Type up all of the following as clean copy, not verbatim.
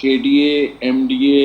KDA, MDA,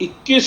21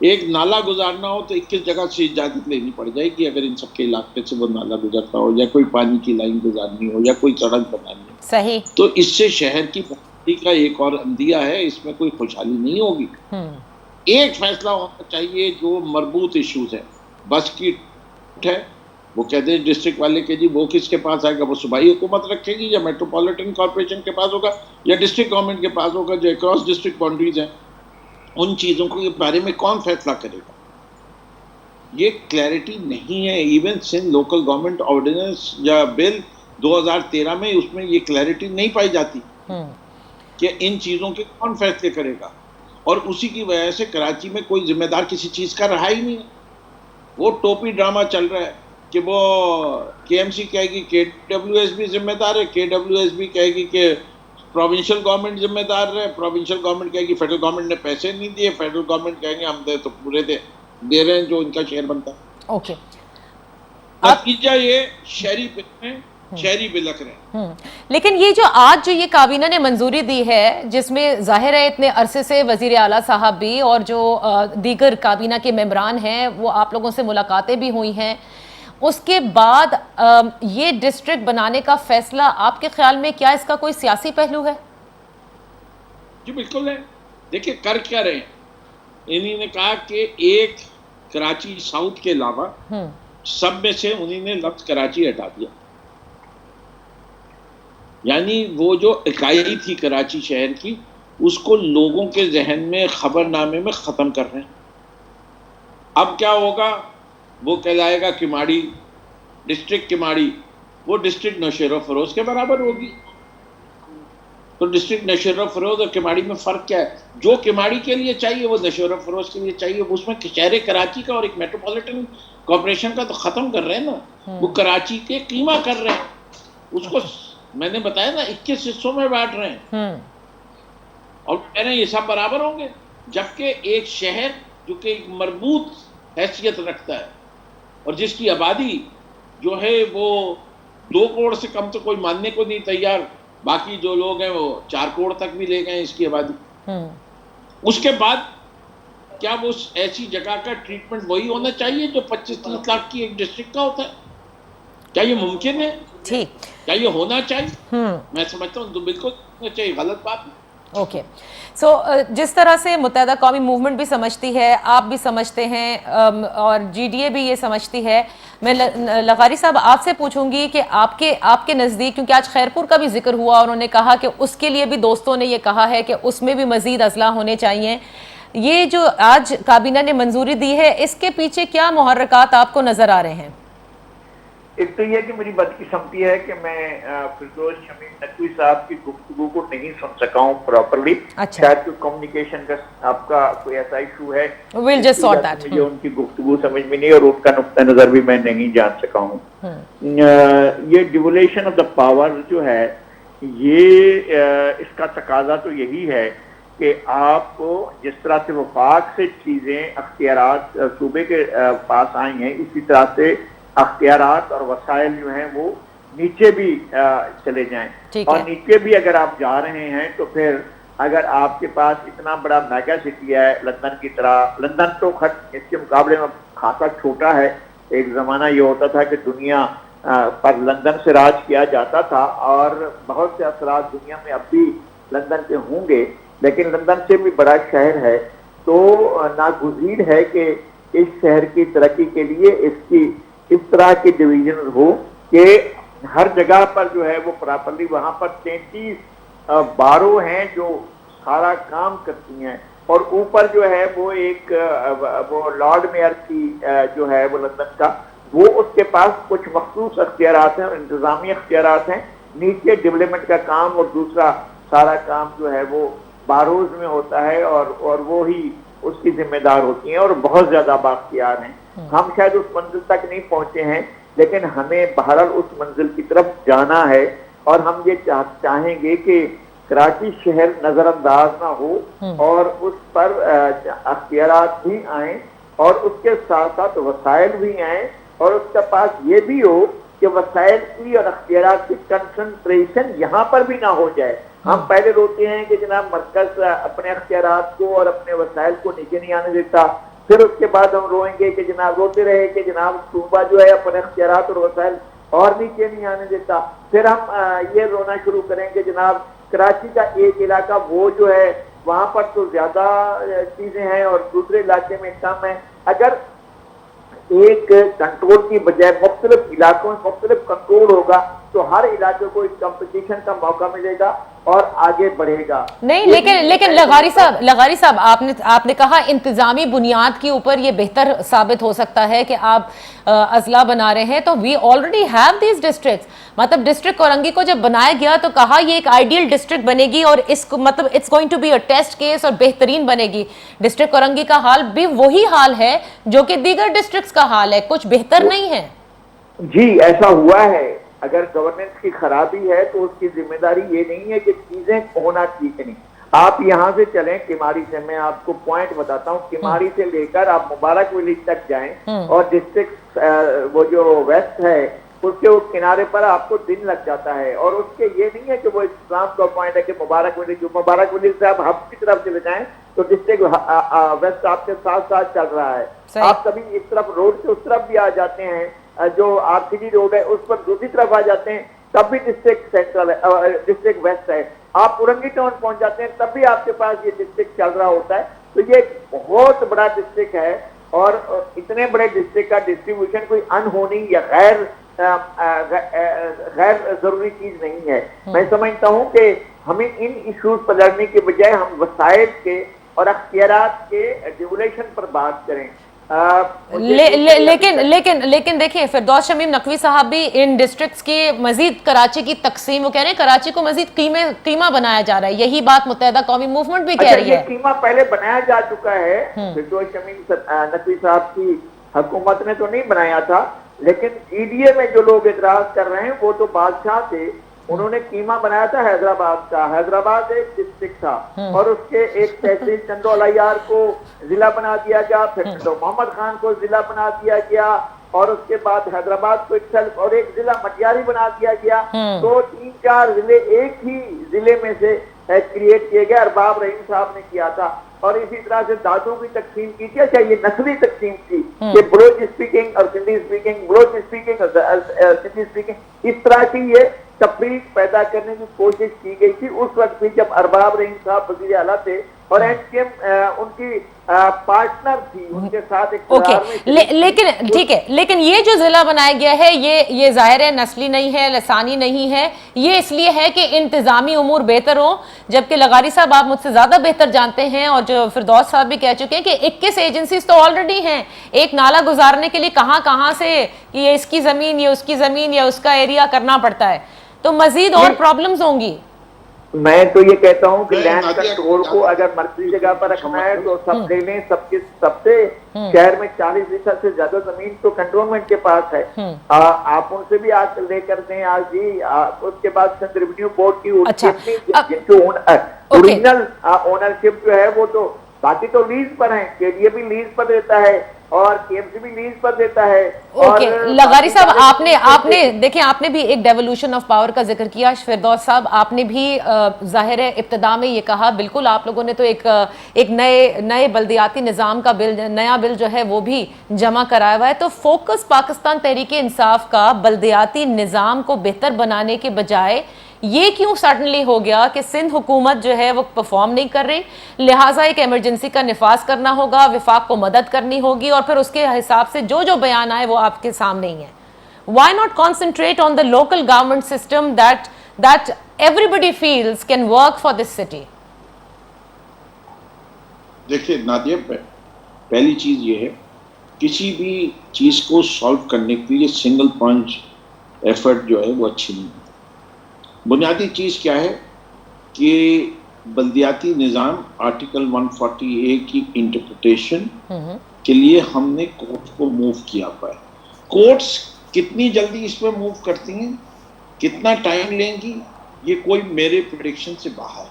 ایک نالا گزارنا ہو تو 21 جگہ سے اجازت لینی پڑ جائے گی اگر ان سب کے علاقے سے وہ نالا گزرتا ہو، یا کوئی پانی کی لائن گزارنی ہو، یا کوئی سڑک بنانی ہو. صحیح. تو اس سے شہر کی بہتری کا ایک اور اندیہ ہے، اس میں کوئی خوشحالی نہیں ہوگی. ایک فیصلہ ہونا چاہیے جو مربوط ایشوز ہے. بس کی ہے، وہ کہتے ہیں ڈسٹرکٹ والے کہ جی وہ کس کے پاس آئے گا، وہ صوبائی حکومت رکھے گی یا میٹروپولیٹن کارپوریشن کے پاس ہوگا یا ڈسٹرکٹ گورنمنٹ کے پاس ہوگا جو اکراس ڈسٹرکٹ باؤنڈریز ہیں. ان چیزوں کے بارے میں کون فیصلہ کرے گا؟ یہ کلیئرٹی نہیں ہے. Even Sindh local government ordinance یا بل 2013 میں، اس میں یہ کلیئرٹی نہیں پائی جاتی کہ ان چیزوں کے کون فیصلے کرے گا. اور اسی کی وجہ سے کراچی میں کوئی ذمہ دار کسی چیز کا رہا ہی نہیں ہے. وہ ٹوپی ڈرامہ چل رہا ہے کہ وہ کے ایم سی کہے گی کے ڈبلیو ایس بی ذمہ دار ہے، کے ڈبلیو ایس بی کہے گی کہ پروونشل گورنمنٹ ذمہ دار ہے، پروونشل گورنمنٹ کہے گی فیڈرل گورنمنٹ نے پیسے نہیں دیے، فیڈرل گورنمنٹ کہیں گے ہم دے تو پورے دے رہے ہیں جو ان کا شیئر بنتا ہے. اوکے. نتیجہ یہ شہری بلک رہے ہیں. لیکن یہ جو آج یہ کابینہ نے منظوری دی ہے، جس میں ظاہر ہے اتنے عرصے سے وزیر اعلیٰ صاحب بھی اور جو دیگر کابینہ کے ممبران ہیں وہ آپ لوگوں سے ملاقاتیں بھی ہوئی ہیں، اس کے بعد یہ ڈسٹرکٹ بنانے کا فیصلہ آپ کے خیال میں کیا اس کا کوئی سیاسی پہلو ہے؟ جی بالکل ہے. دیکھیں کر کیا رہے ہیں، انہی نے کہا کہ ایک کراچی ساؤتھ کے علاوہ سب میں سے انہی نے لفظ کراچی ہٹا دیا. یعنی وہ جو اکائی تھی کراچی شہر کی، اس کو لوگوں کے ذہن میں خبر نامے میں ختم کر رہے ہیں. اب کیا ہوگا، وہ کہلائے گا کماڑی، ڈسٹرکٹ کماڑی. وہ ڈسٹرکٹ نوشہر و فروز کے برابر ہوگی. تو ڈسٹرکٹ نوشہر و فروز اور کماڑی میں فرق کیا ہے؟ جو کماڑی کے لیے چاہیے وہ نوشہر و فروز کے لیے چاہیے. اس میں شہر کراچی کا اور ایک میٹروپولیٹن کارپوریشن کا تو ختم کر رہے ہیں نا. وہ کراچی کے قیمہ کر رہے ہیں. اس کو میں نے بتایا نا 21 حصوں میں بانٹ رہے ہیں اور کہہ رہے ہیں یہ سب برابر ہوں گے. جبکہ ایک شہر جو کہ ایک مربوط حیثیت رکھتا ہے اور جس کی آبادی جو ہے وہ 2 کروڑ سے کم تو کوئی ماننے کو نہیں تیار. باقی جو لوگ ہیں وہ 4 کروڑ تک بھی لے گئے اس کی آبادی. اس کے بعد کیا وہ ایسی جگہ کا ٹریٹمنٹ وہی ہونا چاہیے جو 25-30 لاکھ کی ایک ڈسٹرکٹ کا ہوتا ہے؟ کیا یہ ممکن ہے؟ کیا یہ ہونا چاہیے؟ میں سمجھتا ہوں تو بالکل ہونا چاہیے، غلط بات نہیں. اوکے. سو جس طرح سے متحدہ قومی موومنٹ بھی سمجھتی ہے، آپ بھی سمجھتے ہیں اور جی ڈی اے بھی یہ سمجھتی ہے، میں لغاری صاحب آپ سے پوچھوں گی کہ آپ کے نزدیک، کیونکہ آج خیرپور کا بھی ذکر ہوا، انہوں نے کہا کہ اس کے لیے بھی دوستوں نے یہ کہا ہے کہ اس میں بھی مزید اضلاع ہونے چاہیے. یہ جو آج کابینہ نے منظوری دی ہے، اس کے پیچھے کیا محرکات آپ کو نظر آ رہے ہیں؟ ایک تو یہ کہ میری بدقسمتی ہے کہ میں فردوس شمیم نقوی صاحب کی گفتگو کو نہیں سن سکا ہوں پراپرلی. شاید کوئی کمیونیکیشن کا آپ کا کوئی ایسا ایشو ہے، مجھے ان کی گفتگو سمجھ میں نہیں اور ان کا نقطہ نظر بھی میں نہیں جان سکا ہوں. یہ ڈیولیشن آف دا پاور جو ہے، یہ اس کا تقاضا تو یہی ہے کہ آپ کو جس طرح سے وفاق سے چیزیں اختیارات صوبے کے پاس آئی ہیں، اسی طرح سے اختیارات اور وسائل جو ہیں وہ نیچے بھی چلے جائیں. اور نیچے بھی اگر آپ جا رہے ہیں تو پھر اگر آپ کے پاس اتنا بڑا میگا سٹی ہے لندن کی طرح، لندن تو اس کے مقابلے میں خاصا چھوٹا ہے. ایک زمانہ یہ ہوتا تھا کہ دنیا پر لندن سے راج کیا جاتا تھا اور بہت سے اثرات دنیا میں اب بھی لندن کے ہوں گے، لیکن لندن سے بھی بڑا شہر ہے. تو ناگزیر ہے کہ اس شہر کی ترقی کے لیے اس طرح کی ڈویژن ہو کہ ہر جگہ پر جو ہے وہ پراپرلی وہاں پر 33 باروں ہیں جو سارا کام کرتی ہیں اور اوپر جو ہے وہ ایک وہ لارڈ میئر کی جو ہے وہ لندن کا، وہ اس کے پاس کچھ مخصوص اختیارات ہیں اور انتظامی اختیارات ہیں. نیچے ڈیولپمنٹ کا کام اور دوسرا سارا کام جو ہے وہ باروز میں ہوتا ہے اور وہی اس کی ذمہ دار ہوتی ہیں اور بہت زیادہ بااختیار ہیں. ہم شاید اس منزل تک نہیں پہنچے ہیں لیکن ہمیں بہرحال اس منزل کی طرف جانا ہے اور ہم یہ چاہیں گے کہ کراچی شہر نظر انداز نہ ہو اور اس پر اختیارات بھی آئیں اور اس کے ساتھ ساتھ وسائل بھی آئیں اور اس کے پاس یہ بھی ہو کہ وسائل کی اور اختیارات کی کنسنٹریشن یہاں پر بھی نہ ہو جائے. ہم پہلے روتے ہیں کہ جناب مرکز اپنے اختیارات کو اور اپنے وسائل کو نیچے نہیں آنے دیتا، پھر اس کے بعد ہم روئیں گے کہ جناب، روتے رہے کہ جناب صوبہ جو ہے اپنے اختیارات اور وسائل اور نیچے نہیں آنے دیتا. پھر ہم یہ رونا شروع کریں کہ جناب کراچی کا ایک علاقہ وہ جو ہے وہاں پر تو زیادہ چیزیں ہیں اور دوسرے علاقے میں کم ہیں. اگر ایک کنٹرول کی بجائے مختلف علاقوں میں مختلف کنٹرول ہوگا تو ہر علاقے کو ایک کمپٹیشن کا موقع ملے گا اور آگے بڑھے گا. نہیں لیکن لغاری صاحب آپ نے کہا انتظامی بنیاد کے اوپر یہ بہتر ثابت ہو سکتا ہے کہ آپ اضلاع بنا رہے ہیں. تو we already have these districts. مطلب ڈسٹرکٹ اورنگی کو جب بنایا گیا تو کہا یہ ایک آئیڈیل ڈسٹرکٹ بنے گی اور اس کو مطلب it's going to be a test case اور بہترین بنے گی. ڈسٹرکٹ اورنگی کا حال بھی وہی حال ہے جو کہ دیگر ڈسٹرکٹس کا حال ہے, کچھ بہتر نہیں ہے. جی ایسا ہوا ہے. اگر گورننس کی خرابی ہے تو اس کی ذمہ داری یہ نہیں ہے کہ چیزیں ہونا ٹھیک نہیں. آپ یہاں سے چلیں کماری سے, میں آپ کو پوائنٹ بتاتا ہوں, کماری سے لے کر آپ مبارک ولیج تک جائیں اور ڈسٹرکٹ وہ جو ویسٹ ہے اس کے کنارے پر آپ کو دن لگ جاتا ہے. اور اس کے یہ نہیں ہے کہ وہ اسلام کا پوائنٹ ہے کہ مبارک ولیج سے آپ ہب کی طرف چلے جائیں تو ڈسٹرکٹ ویسٹ آپ کے ساتھ ساتھ چل رہا ہے. آپ کبھی اس طرف روڈ سے اس طرف بھی آ جاتے ہیں, جو آر سی ڈی روڈ ہے اس پر دوسری طرف آ جاتے ہیں تب بھی ڈسٹرکٹ سینٹرل ہے, ڈسٹرکٹ ویسٹ ہے. آپ اورنگی ٹاؤن پہنچ جاتے ہیں تب بھی آپ کے پاس یہ ڈسٹرکٹ چل رہا ہوتا ہے. تو یہ بہت بڑا ڈسٹرکٹ ہے اور اتنے بڑے ڈسٹرکٹ کا ڈسٹریبیوشن کوئی انہونی یا غیر ضروری چیز نہیں ہے. میں سمجھتا ہوں کہ ہمیں ان ایشوز پر لڑنے کے بجائے ہم وسائل کے اور اختیارات کے ڈیولیشن پر بات کریں. لیکن دیکھیں فردوس شمیم نقوی صاحب بھی ان ڈسٹرکٹس کی مزید کراچی کی تقسیم, وہ کہہ رہے ہیں کراچی کو مزید قیمہ بنایا جا رہا ہے. یہی بات متحدہ قومی موومنٹ بھی کہہ رہی ہے. یہ قیمہ پہلے بنایا جا چکا ہے, فردوس شمیم نقوی صاحب کی حکومت نے تو نہیں بنایا تھا, لیکن ای ڈی اے میں جو لوگ اعتراض کر رہے ہیں وہ تو بادشاہ تھے, انہوں نے قیمہ بنایا تھا حیدرآباد کا. حیدرآباد ایک ڈسٹرکٹ تھا اور اس کے ایک تحصیل چندو الیار کو ضلع بنا دیا گیا, پھر چندو محمد خان کو ضلع بنا دیا گیا اور اس کے بعد حیدرآباد کو اور ایک ضلع مٹیاری بنا دیا گیا. تو 3-4 ضلع ایک ہی ضلع میں سے کریٹ کیے گئے. ارباب رحیم صاحب نے کیا تھا اور اسی طرح سے دادوں کی تقسیم کی تھی. اچھا یہ نسلی تقسیم تھی کہ بلوچ اسپیکنگ اور سندھی اسپیکنگ, بلوچ اسپیکنگ اور سندھی اسپیکنگ, اس طرح کی یہ تفریق پیدا کرنے کی کوشش کی گئی تھی اس وقت بھی جب ارباب رحیم صاحب وزیر اعلیٰ تھے اور این سی ایم ان کی پارٹنر تھی, ان کے ساتھ اقتدار میں. لیکن ٹھیک ہے, لیکن یہ جو ضلع بنایا گیا ہے یہ ظاہر ہے نسلی نہیں ہے, لسانی نہیں ہے, یہ اس لیے ہے کہ انتظامی امور بہتر ہوں. جبکہ لغاری صاحب آپ مجھ سے زیادہ بہتر جانتے ہیں اور جو فردوس صاحب بھی کہہ چکے ہیں کہ 21 ایجنسیز تو آلریڈی ہیں. ایک نالا گزارنے کے لیے کہاں سے یہ اس کی زمین یا اس کی زمین یا اس کا ایریا کرنا پڑتا ہے, تو مزید اور پرابلمز ہوں گی. میں تو یہ کہتا ہوں کہ لینڈ کنٹرول کو اگر مرکزی جگہ پر رکھنا ہے تو سب لے لیں, سب سے شہر میں 40% سے زیادہ زمین تو کنٹرولمنٹ کے پاس ہے, آپ ان سے بھی آج لے کر دیں. آج جی اس کے بعد سندھ ریونیو بورڈ کی اوریجنل اونرشپ جو ہے وہ تو باقی تو لیز پر ہیں, کے ڈی اے بھی لیز پر دیتا ہے اور کے ایم سی بھی لیز پر دیتا ہے. اوکے لغاری صاحب آپ نے دیکھیں آپ نے بھی ایک ڈیولوشن آف پاور کا ذکر کیا. فردوس صاحب آپ نے بھی ظاہر ہے ابتدا میں یہ کہا, بالکل آپ لوگوں نے تو ایک نئے بلدیاتی نظام کا نیا بل جو ہے وہ بھی جمع کرایا ہوا ہے. تو فوکس پاکستان تحریک انصاف کا بلدیاتی نظام کو بہتر بنانے کے بجائے یہ کیوں سڈنلی ہو گیا کہ سندھ حکومت جو ہے وہ پرفارم نہیں کر رہی, لہٰذا ایک ایمرجنسی کا نفاذ کرنا ہوگا, وفاق کو مدد کرنی ہوگی اور پھر اس کے حساب سے جو بیان آئے وہ آپ کے سامنے ہی ہیں. Why not concentrate on the local government system that everybody feels can work for this city? دیکھیں نادیہ, پہلی چیز یہ ہے کسی بھی چیز کو سالو کرنے کے لیے سنگل پنچ ایفرٹ جو ہے وہ اچھی نہیں ہے. بنیادی چیز کیا ہے کہ بلدیاتی نظام آرٹیکل 140A کی انٹرپریٹیشن کے لیے ہم نے کورٹ کو موو کیا ہوا ہے. کورٹس کتنی جلدی اس پہ موو کرتی ہیں, کتنا ٹائم لیں گی, یہ کوئی میرے پریڈکشن سے باہر ہے,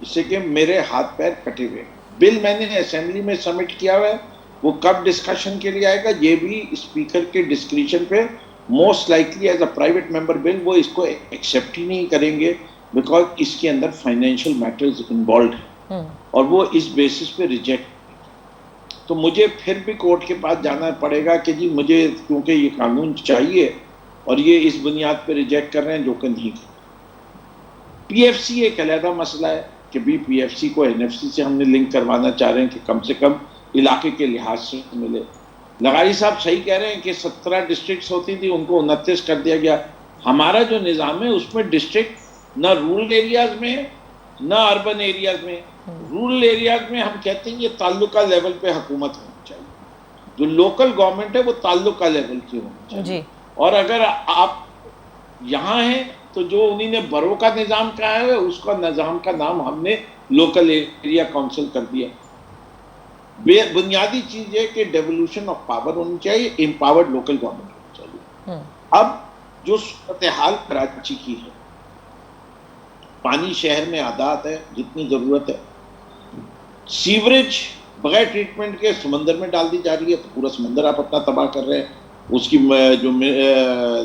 اس سے کہ میرے ہاتھ پیر کٹے ہوئے. بل میں نے اسمبلی میں سبمٹ کیا ہوا ہے, وہ کب ڈسکشن کے لیے آئے گا یہ بھی اسپیکر کے ڈسکریشن پہ. Most likely as a private member bill وہ اس کو ایکسیپٹ ہی نہیں کریں گے بیکاز اس کے اندر فائنینشیل میٹرز انوالوڈ ہیں اور وہ اس بیسس پہ ریجیکٹ. تو مجھے پھر بھی کورٹ کے پاس جانا پڑے گا کہ جی مجھے کیونکہ یہ قانون چاہیے اور یہ اس بنیاد پہ ریجیکٹ کر رہے ہیں جو کہ نہیں کرتے. پی ایف سی ایک علیحدہ مسئلہ ہے کہ بھی پی ایف سی کو این ایف سی سے ہم نے لنک کروانا چاہ رہے ہیں کہ کم سے کم علاقے کے لحاظ سے ملے. لغاری صاحب صحیح کہہ رہے ہیں کہ 17 ڈسٹرکٹس ہوتی تھی ان کو 29 کر دیا گیا. ہمارا جو نظام ہے اس میں ڈسٹرکٹ نہ رورل ایریاز میں نہ اربن ایریاز میں. رورل ایریاز میں ہم کہتے ہیں یہ تعلقہ لیول پہ حکومت ہونی چاہیے, جو لوکل گورنمنٹ ہے وہ تعلقہ لیول کی ہونی چاہیے. اور اگر آپ یہاں ہیں تو جو انہی نے برو کا نظام کہا ہے اس کا نظام کا نام ہم نے لوکل ایریا کونسل کر دیا. بنیادی چیز یہ کہ ڈیولوشن آف پاور ہونی چاہیے, امپاورڈ لوکل گورنمنٹ ہونی چاہیے. اب جو صورتحال کراچی کی ہے, پانی شہر میں آدات ہے جتنی ضرورت ہے, سیوریج بغیر ٹریٹمنٹ کے سمندر میں ڈال دی جا رہی ہے تو پورا سمندر آپ اپنا تباہ کر رہے ہیں. اس کی جو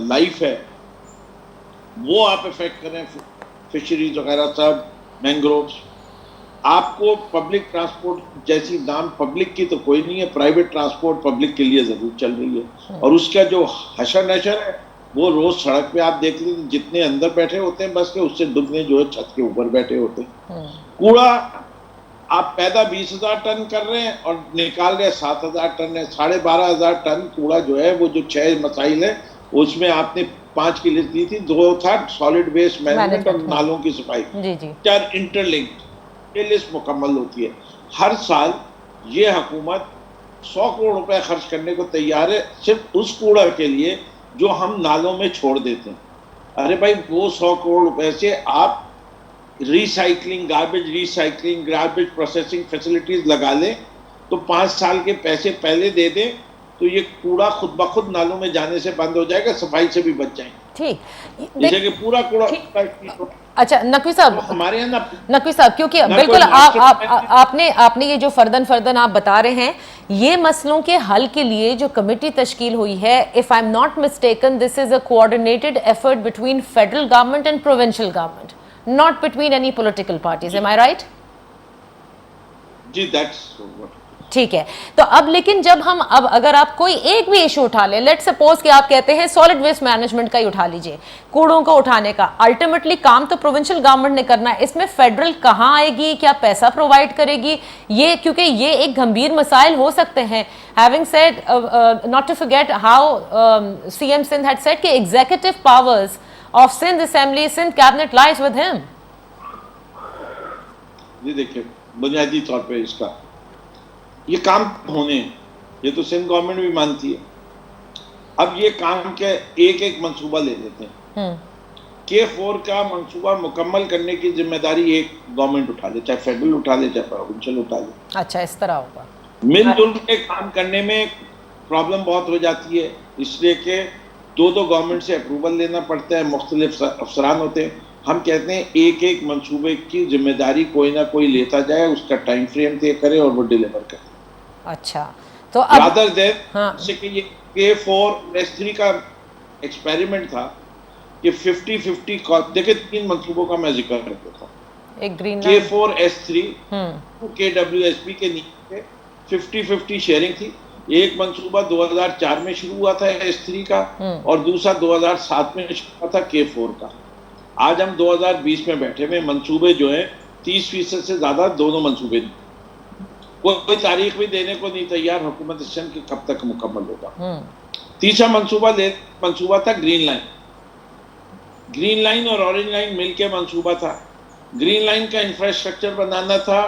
لائف ہے وہ آپ افیکٹ کر رہے ہیں, فشریز وغیرہ سب, مینگرووز. آپ کو پبلک ٹرانسپورٹ جیسی نام پبلک کی تو کوئی نہیں ہے, پرائیویٹ ٹرانسپورٹ پبلک کے لیے ضرور چل رہی ہے. اور اس کا جو حشر نشر ہے وہ روز سڑک پہ آپ دیکھ لیں, جتنے اندر بیٹھے ہوتے ہیں بس کے اس سے دگنے جو ہے چھت کے اوپر بیٹھے ہوتے ہیں. کوڑا آپ پیدا 20,000 ٹن کر رہے ہیں اور نکال رہے 7,000 ٹن ہے. 12,500 ٹن کوڑا جو ہے وہ جو 6 مسائل ہیں اس میں آپ نے 5 کی لسٹ دی تھی. 2 تھا سالڈ ویسٹ مینجمنٹ اور نالوں کی صفائی, 4 انٹر لنکڈ. یہ لسٹ مکمل ہوتی ہے. ہر سال یہ حکومت 100 کروڑ روپے خرچ کرنے کو تیار ہے صرف اس کوڑا کے لیے جو ہم نالوں میں چھوڑ دیتے ہیں. ارے بھائی وہ 100 کروڑ روپے سے آپ ریسائکلنگ, گاربیج پروسیسنگ فیسلٹیز لگا لیں تو 5 سال کے پیسے پہلے دے دیں تو یہ کوڑا خود بخود نالوں میں جانے سے بند ہو جائے گا, صفائی سے بھی بچ جائیں گے. ٹھیک, جیسے کہ پورا کوڑا. اچھا نقوی صاحب کیونکہ بالکل آپ نے یہ جو فردن آپ بتا رہے ہیں, یہ مسئلوں کے حل کے لیے جو کمیٹی تشکیل ہوئی ہے, if I'm not mistaken, this is a coordinated effort between federal government and provincial government, not between any political parties. Am I right? G that's what. ٹھیک ہے. تو اب لیکن جب ہم اگر آپ کوئی ایک بھی ایشو اٹھا لیں, لیٹ سپوز کہ آپ کہتے ہیں سالڈ ویسٹ مینجمنٹ کا ہی اٹھا لیجئے, کوڑوں کو اٹھانے کا, الٹیمیٹلی کام تو پروونشل گورنمنٹ نے کرنا ہے. اس میں فیڈرل کہاں آئے گی, کیا پیسہ پرووائڈ کرے گی, یہ کیونکہ یہ ایک گمبھیر مسائل ہو سکتے ہیں. Having said, not to forget how CM Sindh had said کہ executive powers of Sindh Assembly, Sindh Cabinet lies with him. یہ دیکھیں بنیادی طور پہ اس کا یہ کام ہونے ہیں, یہ تو سندھ گورنمنٹ بھی مانتی ہے. اب یہ کام کے ایک منصوبہ لے لیتے ہیں. K4 کا منصوبہ مکمل کرنے کی ذمہ داری ایک گورنمنٹ اٹھا لے, چاہے فیڈرل اٹھا لے چاہے پروونشل اٹھا لے. اچھا اس طرح ہوگا. مل جل کے کام کرنے میں پرابلم بہت ہو جاتی ہے, اس لیے کہ 2 گورنمنٹ سے اپروول لینا پڑتا ہے, مختلف افسران ہوتے ہیں. ہم کہتے ہیں ایک منصوبے کی ذمہ داری کوئی نہ کوئی لیتا جائے, اس کا ٹائم فریم طے کرے اور وہ ڈیلیور کرے. اچھا تو اب رادر دین سے کہ یہ K4S3 کا ایکسپیریمنٹ تھا کہ 50-50 دیکھیں 3 منصوبوں کا میں ذکر کرتا تھا. ایک گرین K4S3 KWSP کے نیچے 50-50 شیئرنگ تھی. ایک منصوبہ 2004 میں شروع ہوا تھا S3 کا اور دوسرا 2007 میں شروع ہوا تھا K4 کا. آج ہم 2020 میں بیٹھے ہوئے, منصوبے جو ہیں 30% سے زیادہ دونوں منصوبے نہیں, کوئی تاریخ بھی دینے کو نہیں تیار حکومت سندھ کہ کب تک مکمل ہوگا. تیسرا منصوبہ تھا گرین لائن اور اورنج لائن مل کے منصوبہ تھا. گرین لائن کا انفراسٹرکچر بنانا تھا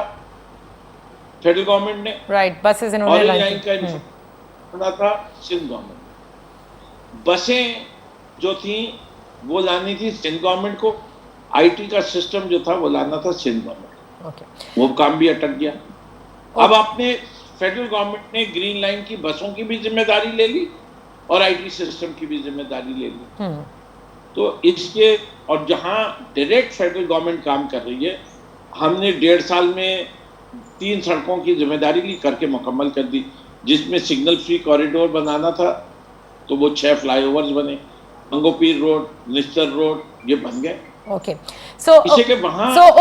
فیڈرل گورنمنٹ نے, اورنج لائن کا انفراسٹرکچر بنانا تھا سندھ گورنمنٹ. بسیں جو تھیں وہ لانی تھی سندھ گورنمنٹ کو, آئی ٹی کا سسٹم جو تھا وہ لانا تھا سندھ گورنمنٹ. وہ کام بھی اٹک گیا. اب آپ نے فیڈرل گورنمنٹ نے گرین لائن کی بسوں کی بھی ذمہ داری لے لی اور آئی ٹی سسٹم کی بھی ذمہ داری لے لی. تو اس کے اور جہاں ڈائریکٹ فیڈرل گورنمنٹ کام کر رہی ہے, ہم نے 1.5 سال میں 3 سڑکوں کی ذمہ داری لی, کر کے مکمل کر دی. جس میں سگنل فری کوریڈور بنانا تھا تو وہ 6 فلائی اوورز بنے, منگو پیر روڈ, نشتر روڈ, یہ بن گئے. Okay. So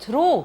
through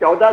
14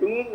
3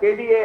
KDA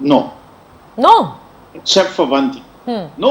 No. No. Except for one thing. No.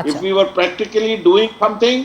If we were practically doing something,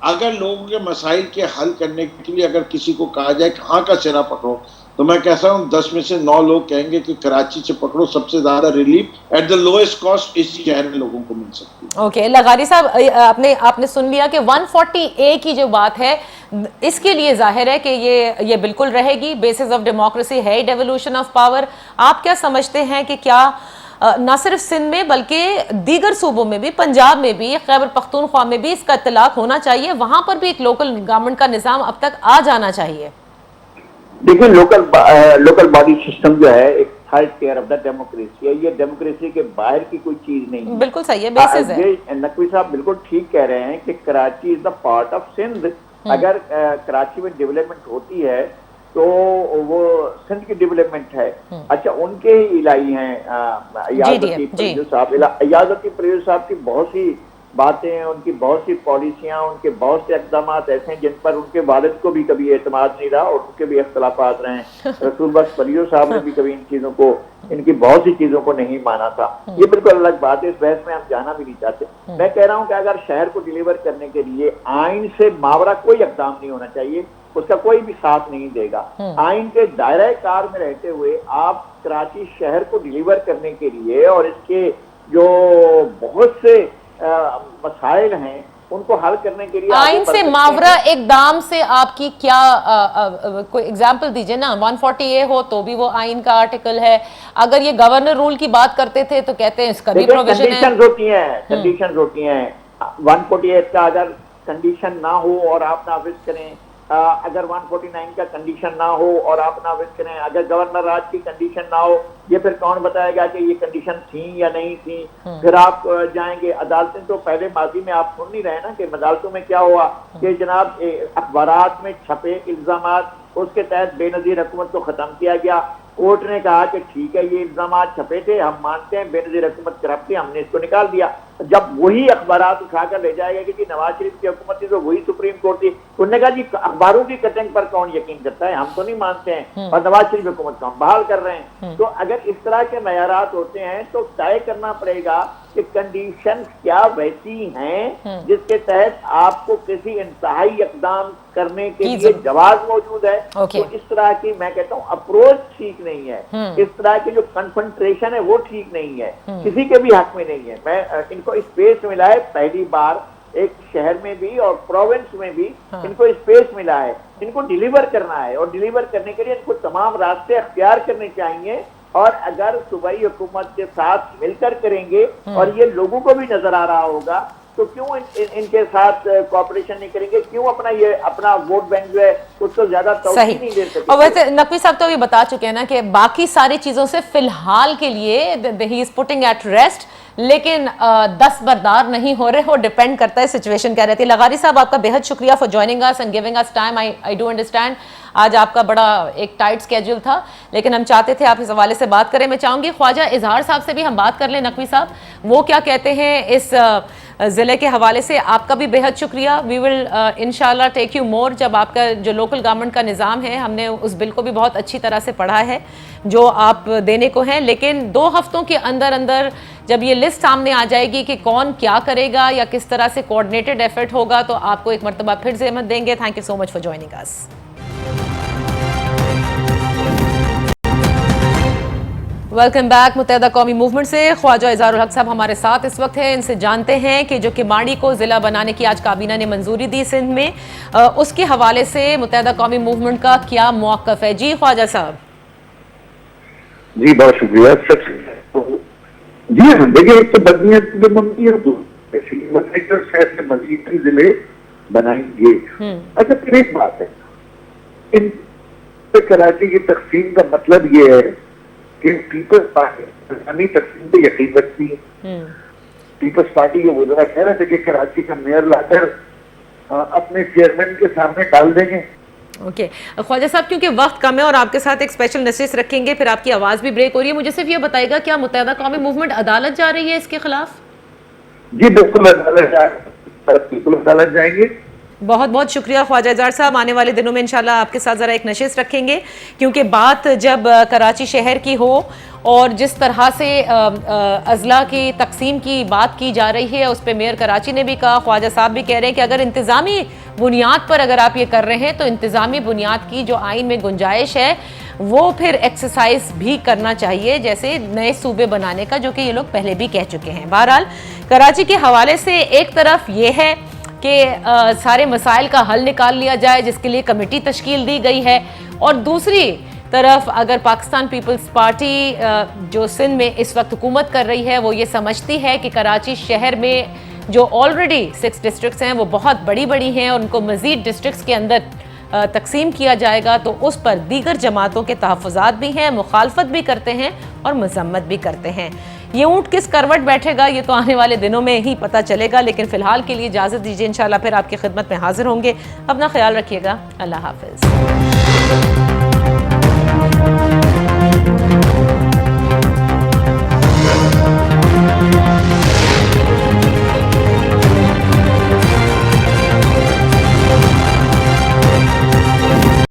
اگر لوگوں کے مسائل کے حل کرنے کے لیے اگر کسی کو کہا جائے کہ ہاں کا سرا پکڑو تو میں کہتا ہوں 10 میں سے 9 لوگ کہیں گے کہ کراچی سے پکڑو، سب سے زیادہ relief at the lowest cost اس شہر میں لوگوں کو مل سکتی ہے۔ اوکے لغاری صاحب، آپ نے سن لیا کہ 140A کی جو بات ہے اس کے لیے ظاہر ہے کہ یہ بالکل رہے گی، بیسس آف ڈیموکریسی ہے، ڈیولوشن آف پاور۔ آپ کیا سمجھتے ہیں کہ کیا نہ صرف سندھ میں بلکہ دیگر صوبوں میں بھی، پنجاب میں بھی، خیبر پختونخوا میں بھی اس کا اطلاق ہونا چاہیے، وہاں پر بھی ایک لوکل گورنمنٹ کا نظام اب تک آ جانا چاہیے؟ دیکھیں لوکل باڈی سسٹم جو ہے ایک third tier of the democracy ہے، یہ ڈیموکریسی کے باہر کی کوئی چیز نہیں ہے۔ بالکل صحیح ہے، بیسز ہے۔ یہ نقوی صاحب بالکل ٹھیک کہہ رہے ہیں کہ کراچی از دا پارٹ آف سندھ۔ اگر کراچی میں ڈیولپمنٹ ہوتی ہے تو وہ سندھ کی ڈیولپمنٹ ہے۔ اچھا ان کے ہی الہی ہیں ایازتی پریوز صاحب کی بہت سی باتیں ہیں، ان کی بہت سی پالیسیاں، ان کے بہت سے اقدامات ایسے ہیں جن پر ان کے والد کو بھی کبھی اعتماد نہیں رہا اور ان کے بھی اختلافات رہے ہیں۔ رسول بخش پریوز صاحب نے بھی کبھی ان کی بہت سی چیزوں کو نہیں مانا تھا۔ یہ بالکل الگ بات ہے، اس بحث میں ہم جانا بھی نہیں چاہتے۔ میں کہہ رہا ہوں کہ اگر شہر کو ڈیلیور کرنے کے لیے آئین سے ماورا کوئی اقدام نہیں ہونا چاہیے، اس کا کوئی بھی ساتھ نہیں دے گا۔ آئین کے دائرہ کار میں رہتے ہوئے آپ کراچی شہر کو ڈیلیور کرنے کے لیے اور اس کے جو بہت سے مسائل ہیں ان کو حل کرنے کے لیے آئین سے ماورا اقدام سے آپ کی کیا کوئی اگزامپل دیجئے نا؟ 140A ہو تو بھی وہ آئین کا آرٹیکل ہے، اگر یہ گورنر رول کی بات کرتے تھے تو کہتے ہیں اس کا بھی پروویژن ہے۔ کنڈیشنز ہوتی ہیں 148 کا اگر کنڈیشن نہ ہو اور آپ نافذ کریں، اگر 149 کا کنڈیشن نہ ہو اور آپ نافذ کریں، اگر گورنر راج کی کنڈیشن نہ ہو، یہ پھر کون بتائے گا کہ یہ کنڈیشن تھیں یا نہیں تھیں؟ پھر آپ جائیں گے عدالتیں، تو پہلے ماضی میں آپ سن نہیں رہے نا کہ عدالتوں میں کیا ہوا کہ جناب اخبارات میں چھپے الزامات اس کے تحت بے نظیر حکومت کو ختم کیا گیا۔ کورٹ نے کہا کہ ٹھیک ہے یہ الزامات چھپے تھے، ہم مانتے ہیں بے نظیر حکومت کرپٹ تھی، ہم نے اس کو نکال دیا۔ جب وہی اخبارات اٹھا کر لے جائے گا کہ نواز شریف کی حکومت تھی تو وہی سپریم کورٹ تھی، انہوں نے کہا جی اخباروں کی کٹنگ پر کون یقین کرتا ہے، ہم تو نہیں مانتے ہیں، اور نواز شریف حکومت کو ہم بحال کر رہے ہیں۔ تو اگر اس طرح کے معیارات ہوتے ہیں تو طے کرنا پڑے گا کہ کنڈیشن کیا ویسی ہیں جس کے تحت آپ کو کسی انتہائی اقدام کرنے کے لیے جواز موجود ہے۔ تو اس طرح کی میں کہتا ہوں اپروچ ٹھیک نہیں ہے، اس طرح کی جو کنفرنٹریشن ہے وہ ٹھیک نہیں ہے، کسی کے بھی حق میں نہیں ہے۔ میں ان کو اسپیس ملا ہے پہلی بار ایک شہر میں بھی اور پروونس میں بھی ان کو اسپیس ملا ہے، ان کو ڈیلیور کرنا ہے اور ڈیلیور کرنے کے لیے ان کو تمام راستے اختیار کرنے چاہیے، اور اگر صوبائی حکومت کے ساتھ مل کر کریں گے اور یہ لوگوں کو بھی نظر آ رہا ہوگا تو کیوں ان کے ساتھ کوآپریشن نہیں کریں گے؟ کیوں اپنا ووٹ بینک جو ہے اس کو زیادہ توجہ نہیں دے سکتے؟ اور ویسے نقوی صاحب تو ابھی بتا چکے ہیں نا کہ باقی ساری چیزوں سے فی الحال کے لیے ہی از پٹنگ ایٹ ریسٹ، لیکن دستبردار نہیں ہو رہے، وہ ڈیپینڈ کرتا ہے سچویشن کیا رہتی ہے۔ لغاری صاحب آپ کا بہت شکریہ for joining us and giving us time. I do understand آج آپ کا بڑا ایک ٹائٹ سکیجول تھا، لیکن ہم چاہتے تھے آپ اس حوالے سے بات کریں۔ میں چاہوں گی خواجہ اظہار صاحب سے بھی ہم بات کر لیں، نقوی صاحب وہ کیا کہتے ہیں اس ضلع کے حوالے سے۔ آپ کا بھی بہت شکریہ، وی ول انشاءاللہ ٹیک یو مور۔ جب آپ کا جو لوکل گورنمنٹ کا نظام ہے، ہم نے اس بل کو بھی بہت اچھی طرح سے پڑھا ہے جو آپ دینے کو ہیں، لیکن 2 ہفتوں کے اندر اندر جب یہ لسٹ سامنے آ جائے گی کہ کون کیا کرے گا یا کس طرح سے کوآرڈینیٹڈ ایفرٹ ہوگا تو آپ کو ایک مرتبہ پھر زحمت دیں گے۔ Thank you so much for joining us. Welcome back. Muttahida Qaumi movement سے خواجہ اظہار الحق صاحب ہمارے ساتھ اس وقت ہیں، ان سے جانتے ہیں کہ جو کماڑی کو ضلع بنانے کی آج کابینہ نے منظوری دی سندھ میں، اس کے حوالے سے متحدہ قومی موومنٹ کا کیا موقف ہے؟ جی خواجہ صاحب۔ جی بہت شکریہ۔ جی ہاں دیکھیے، ایک تو بدنیت جو بنتی ہے تو شہر سے مزید ضلع بنائیں گے۔ اچھا پھر ایک بات ہے، ان کراچی کی تقسیم کا مطلب یہ ہے کہ پیپلز پارٹی تقسیم پہ یقین رکھتی ہے۔ پیپلز پارٹی کے وزراء کہہ رہے تھے کہ کراچی کا میئر لا کر اپنے چیئرمین کے سامنے ڈال دیں گے۔ اوکے خواجہ صاحب، کیونکہ وقت کم ہے اور آپ کے ساتھ ایک اسپیشل نشست رکھیں گے، پھر آپ کی آواز بھی بریک ہو رہی ہے، مجھے صرف یہ بتائے گا کیا متحدہ قومی موومنٹ عدالت جا رہی ہے اس کے خلاف؟ جی بالکل عدالت جائیں گے، بہت بہت شکریہ خواجہ اظہار صاحب. آنے والے دنوں میں انشاءاللہ آپ کے ساتھ ذرا ایک نشست رکھیں گے, کیونکہ بات جب کراچی شہر کی ہو اور جس طرح سے اضلاع کی تقسیم کی بات کی جا رہی ہے, اس پہ میئر کراچی نے بھی کہا, خواجہ صاحب بھی کہہ رہے ہیں کہ اگر انتظامی بنیاد پر اگر آپ یہ کر رہے ہیں تو انتظامی بنیاد کی جو آئین میں گنجائش ہے وہ پھر ایکسرسائز بھی کرنا چاہیے, جیسے نئے صوبے بنانے کا, جو کہ یہ لوگ پہلے بھی کہہ چکے ہیں. بہرحال کراچی کے حوالے سے ایک طرف یہ ہے کہ سارے مسائل کا حل نکال لیا جائے, جس کے لیے کمیٹی تشکیل دی گئی ہے, اور دوسری طرف اگر پاکستان پیپلز پارٹی جو سندھ میں اس وقت حکومت کر رہی ہے وہ یہ سمجھتی ہے کہ کراچی شہر میں جو آلریڈی 6 ڈسٹرکٹس ہیں وہ بہت بڑی بڑی ہیں اور ان کو مزید ڈسٹرکٹس کے اندر تقسیم کیا جائے گا, تو اس پر دیگر جماعتوں کے تحفظات بھی ہیں, مخالفت بھی کرتے ہیں اور مذمت بھی کرتے ہیں. یہ اونٹ کس کروٹ بیٹھے گا یہ تو آنے والے دنوں میں ہی پتہ چلے گا, لیکن فی الحال کے لیے اجازت دیجیے, انشاءاللہ پھر آپ کی خدمت میں حاضر ہوں گے. اپنا خیال رکھیے گا, اللہ حافظ.